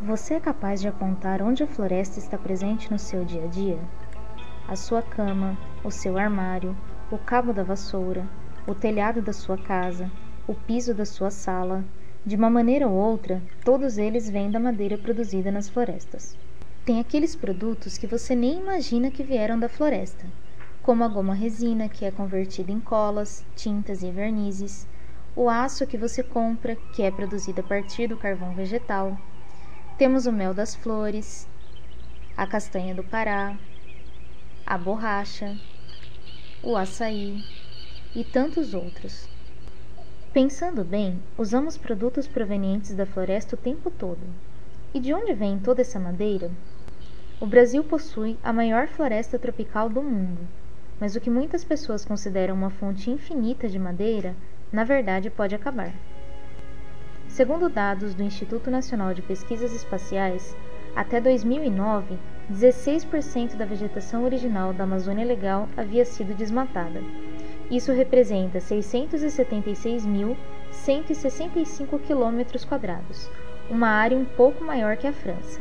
Você é capaz de apontar onde a floresta está presente no seu dia a dia? A sua cama, o seu armário, o cabo da vassoura, o telhado da sua casa, o piso da sua sala. De uma maneira ou outra, todos eles vêm da madeira produzida nas florestas. Tem aqueles produtos que você nem imagina que vieram da floresta, como a goma resina, que é convertida em colas, tintas e vernizes, o aço que você compra, que é produzido a partir do carvão vegetal. Temos o mel das flores, a castanha do Pará, a borracha, o açaí e tantos outros. Pensando bem, usamos produtos provenientes da floresta o tempo todo. E de onde vem toda essa madeira? O Brasil possui a maior floresta tropical do mundo, mas o que muitas pessoas consideram uma fonte infinita de madeira, na verdade pode acabar. Segundo dados do Instituto Nacional de Pesquisas Espaciais, até 2009, 16% da vegetação original da Amazônia Legal havia sido desmatada. Isso representa 666.165 km², uma área um pouco maior que a França.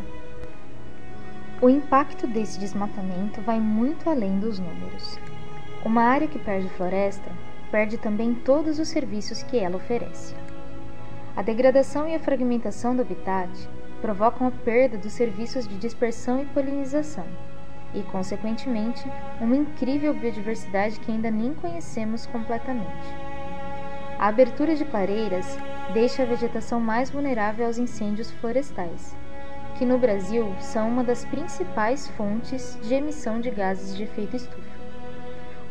O impacto desse desmatamento vai muito além dos números. Uma área que perde floresta, perde também todos os serviços que ela oferece. A degradação e a fragmentação do habitat provocam a perda dos serviços de dispersão e polinização, e, consequentemente, uma incrível biodiversidade que ainda nem conhecemos completamente. A abertura de clareiras deixa a vegetação mais vulnerável aos incêndios florestais, que no Brasil são uma das principais fontes de emissão de gases de efeito estufa.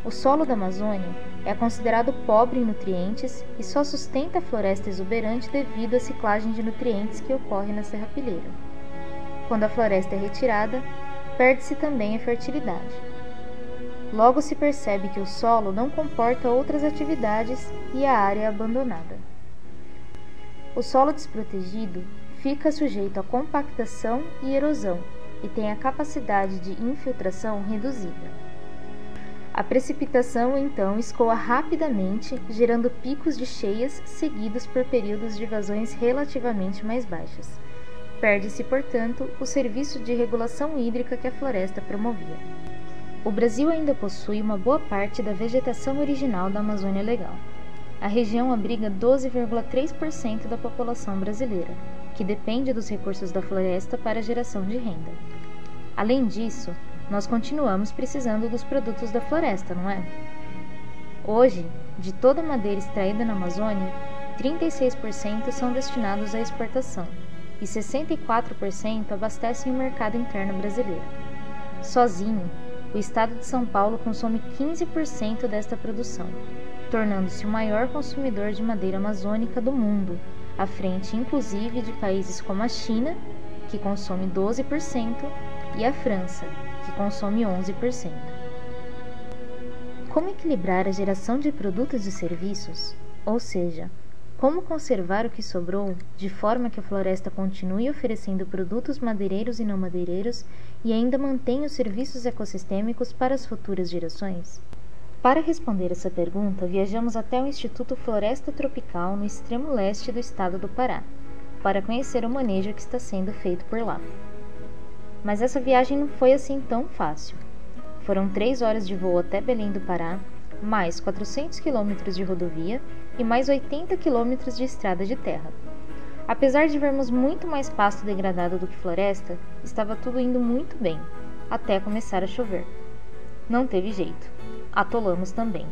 O solo da Amazônia é considerado pobre em nutrientes e só sustenta a floresta exuberante devido à ciclagem de nutrientes que ocorre na serrapilheira. Quando a floresta é retirada, perde-se também a fertilidade. Logo se percebe que o solo não comporta outras atividades e a área é abandonada. O solo desprotegido fica sujeito a compactação e erosão e tem a capacidade de infiltração reduzida. A precipitação então escoa rapidamente, gerando picos de cheias seguidos por períodos de vazões relativamente mais baixas. Perde-se, portanto, o serviço de regulação hídrica que a floresta promovia. O Brasil ainda possui uma boa parte da vegetação original da Amazônia Legal. A região abriga 12,3% da população brasileira, que depende dos recursos da floresta para a geração de renda. Além disso, nós continuamos precisando dos produtos da floresta, não é? Hoje, de toda a madeira extraída na Amazônia, 36% são destinados à exportação e 64% abastecem o mercado interno brasileiro. Sozinho, o estado de São Paulo consome 15% desta produção, tornando-se o maior consumidor de madeira amazônica do mundo, à frente inclusive de países como a China, que consome 12%, e a França, que consome 11%. Como equilibrar a geração de produtos e serviços? Ou seja, como conservar o que sobrou de forma que a floresta continue oferecendo produtos madeireiros e não madeireiros e ainda mantenha os serviços ecossistêmicos para as futuras gerações? Para responder essa pergunta, viajamos até o Instituto Floresta Tropical no extremo leste do estado do Pará, para conhecer o manejo que está sendo feito por lá. Mas essa viagem não foi assim tão fácil. Foram 3 horas de voo até Belém do Pará, mais 400 quilômetros de rodovia e mais 80 quilômetros de estrada de terra. Apesar de vermos muito mais pasto degradado do que floresta, estava tudo indo muito bem, até começar a chover. Não teve jeito, atolamos também.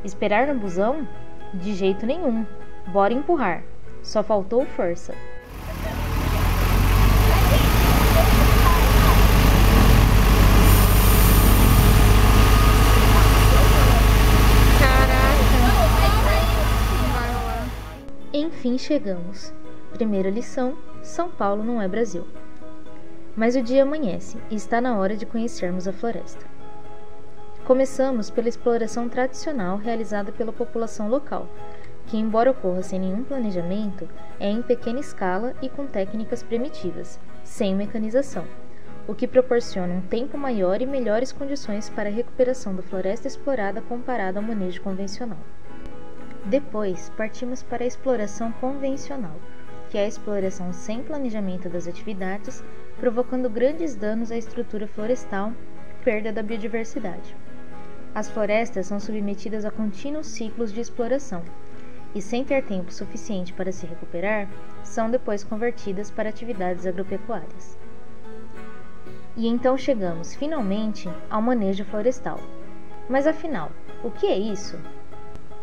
Esperar no busão? De jeito nenhum. Bora empurrar. Só faltou força. Enfim chegamos. Primeira lição: São Paulo não é Brasil. Mas o dia amanhece e está na hora de conhecermos a floresta. Começamos pela exploração tradicional realizada pela população local, que, embora ocorra sem nenhum planejamento, é em pequena escala e com técnicas primitivas, sem mecanização, o que proporciona um tempo maior e melhores condições para a recuperação da floresta explorada comparado ao manejo convencional. Depois, partimos para a exploração convencional, que é a exploração sem planejamento das atividades, provocando grandes danos à estrutura florestal e perda da biodiversidade. As florestas são submetidas a contínuos ciclos de exploração e, sem ter tempo suficiente para se recuperar, são depois convertidas para atividades agropecuárias. E então chegamos, finalmente, ao manejo florestal. Mas afinal, o que é isso?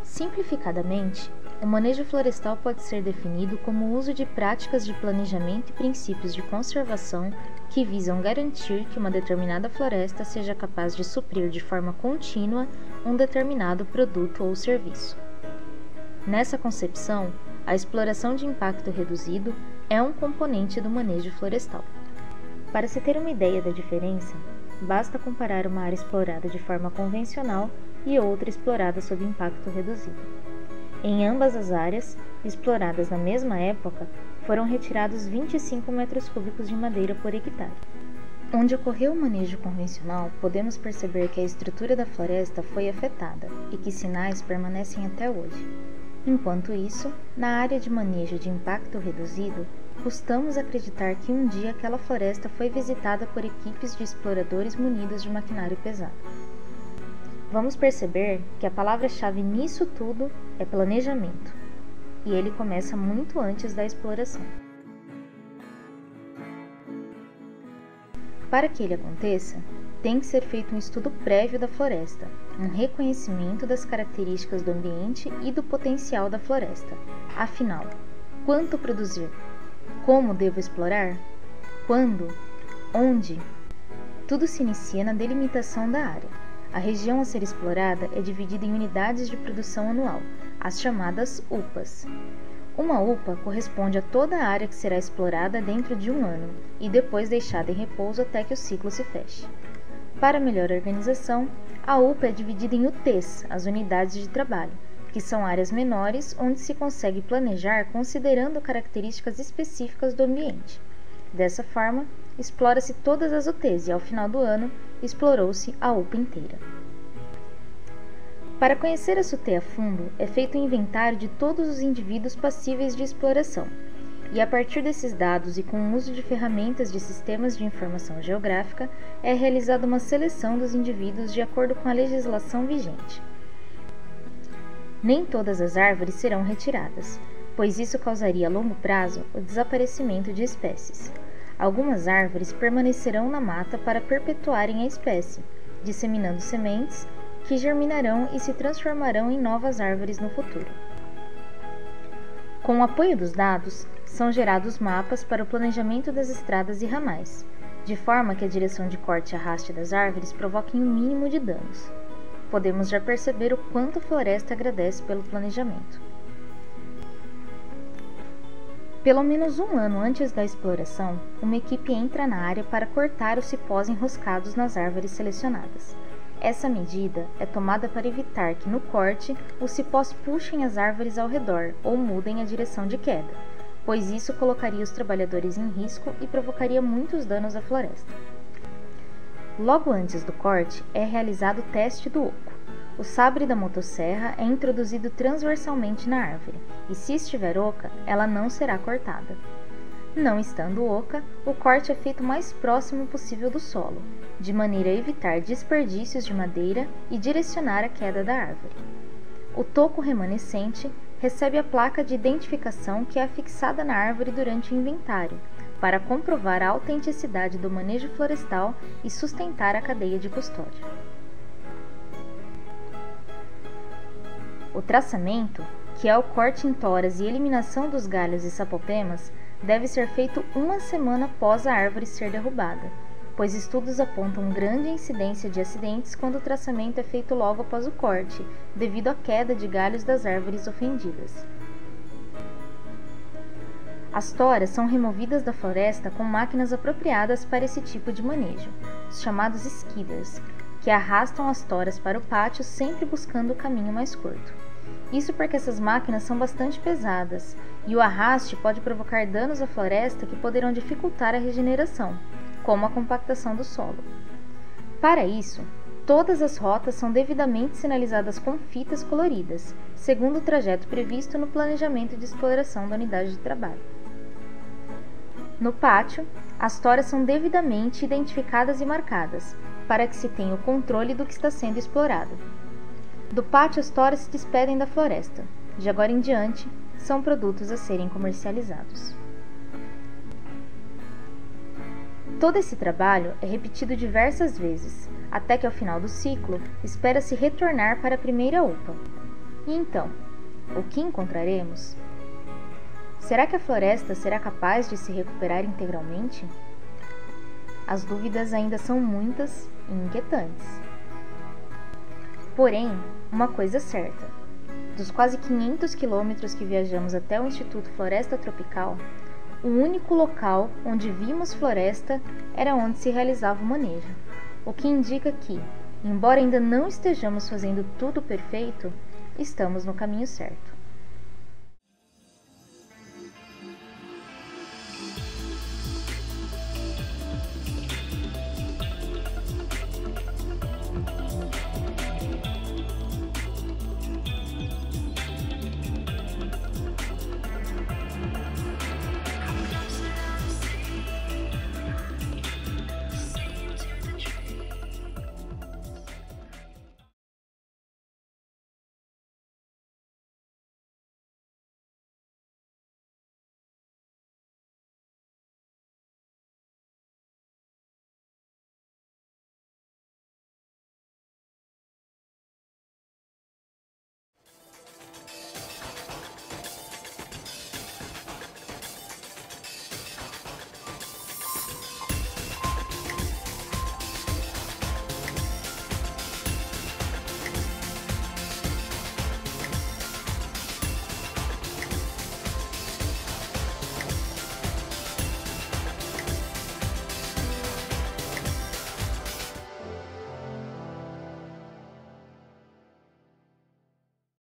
Simplificadamente, o manejo florestal pode ser definido como o uso de práticas de planejamento e princípios de conservação que visam garantir que uma determinada floresta seja capaz de suprir de forma contínua um determinado produto ou serviço. Nessa concepção, a exploração de impacto reduzido é um componente do manejo florestal. Para se ter uma ideia da diferença, basta comparar uma área explorada de forma convencional e outra explorada sob impacto reduzido. Em ambas as áreas, exploradas na mesma época, foram retirados 25 metros cúbicos de madeira por hectare. Onde ocorreu o manejo convencional, podemos perceber que a estrutura da floresta foi afetada e que sinais permanecem até hoje. Enquanto isso, na área de manejo de impacto reduzido, custamos acreditar que um dia aquela floresta foi visitada por equipes de exploradores munidos de maquinário pesado. Vamos perceber que a palavra-chave nisso tudo é planejamento, e ele começa muito antes da exploração. Para que ele aconteça, tem que ser feito um estudo prévio da floresta, um reconhecimento das características do ambiente e do potencial da floresta. Afinal, quanto produzir? Como devo explorar? Quando? Onde? Tudo se inicia na delimitação da área. A região a ser explorada é dividida em unidades de produção anual, as chamadas UPAs. Uma UPA corresponde a toda a área que será explorada dentro de um ano e depois deixada em repouso até que o ciclo se feche. Para melhor organização, a UPA é dividida em UTs, as unidades de trabalho, que são áreas menores onde se consegue planejar considerando características específicas do ambiente. Dessa forma, explora-se todas as UTs e, ao final do ano, explorou-se a UPA inteira. Para conhecer a UT a fundo, é feito um inventário de todos os indivíduos passíveis de exploração, e a partir desses dados e com o uso de ferramentas de sistemas de informação geográfica, é realizada uma seleção dos indivíduos de acordo com a legislação vigente. Nem todas as árvores serão retiradas, pois isso causaria a longo prazo o desaparecimento de espécies. Algumas árvores permanecerão na mata para perpetuarem a espécie, disseminando sementes que germinarão e se transformarão em novas árvores no futuro. Com o apoio dos dados, são gerados mapas para o planejamento das estradas e ramais, de forma que a direção de corte e arraste das árvores provoquem o mínimo de danos. Podemos já perceber o quanto a floresta agradece pelo planejamento. Pelo menos um ano antes da exploração, uma equipe entra na área para cortar os cipós enroscados nas árvores selecionadas. Essa medida é tomada para evitar que, no corte, os cipós puxem as árvores ao redor ou mudem a direção de queda, pois isso colocaria os trabalhadores em risco e provocaria muitos danos à floresta. Logo antes do corte, é realizado o teste do oco. O sabre da motosserra é introduzido transversalmente na árvore, e se estiver oca, ela não será cortada. Não estando oca, o corte é feito o mais próximo possível do solo, de maneira a evitar desperdícios de madeira e direcionar a queda da árvore. O toco remanescente recebe a placa de identificação que é afixada na árvore durante o inventário, para comprovar a autenticidade do manejo florestal e sustentar a cadeia de custódia. O traçamento, que é o corte em toras e eliminação dos galhos e sapopemas, deve ser feito uma semana após a árvore ser derrubada, pois estudos apontam grande incidência de acidentes quando o traçamento é feito logo após o corte, devido à queda de galhos das árvores ofendidas. As toras são removidas da floresta com máquinas apropriadas para esse tipo de manejo, os chamados skiders, que arrastam as toras para o pátio sempre buscando o caminho mais curto. Isso porque essas máquinas são bastante pesadas e o arraste pode provocar danos à floresta que poderão dificultar a regeneração. como a compactação do solo. Para isso, todas as rotas são devidamente sinalizadas com fitas coloridas, segundo o trajeto previsto no planejamento de exploração da unidade de trabalho. No pátio, as toras são devidamente identificadas e marcadas, para que se tenha o controle do que está sendo explorado. Do pátio, as toras se despedem da floresta. De agora em diante, são produtos a serem comercializados. Todo esse trabalho é repetido diversas vezes, até que ao final do ciclo, espera-se retornar para a primeira UPA. E então, o que encontraremos? Será que a floresta será capaz de se recuperar integralmente? As dúvidas ainda são muitas e inquietantes. Porém, uma coisa é certa: dos quase 500 quilômetros que viajamos até o Instituto Floresta Tropical, o único local onde vimos floresta era onde se realizava o manejo, o que indica que, embora ainda não estejamos fazendo tudo perfeito, estamos no caminho certo.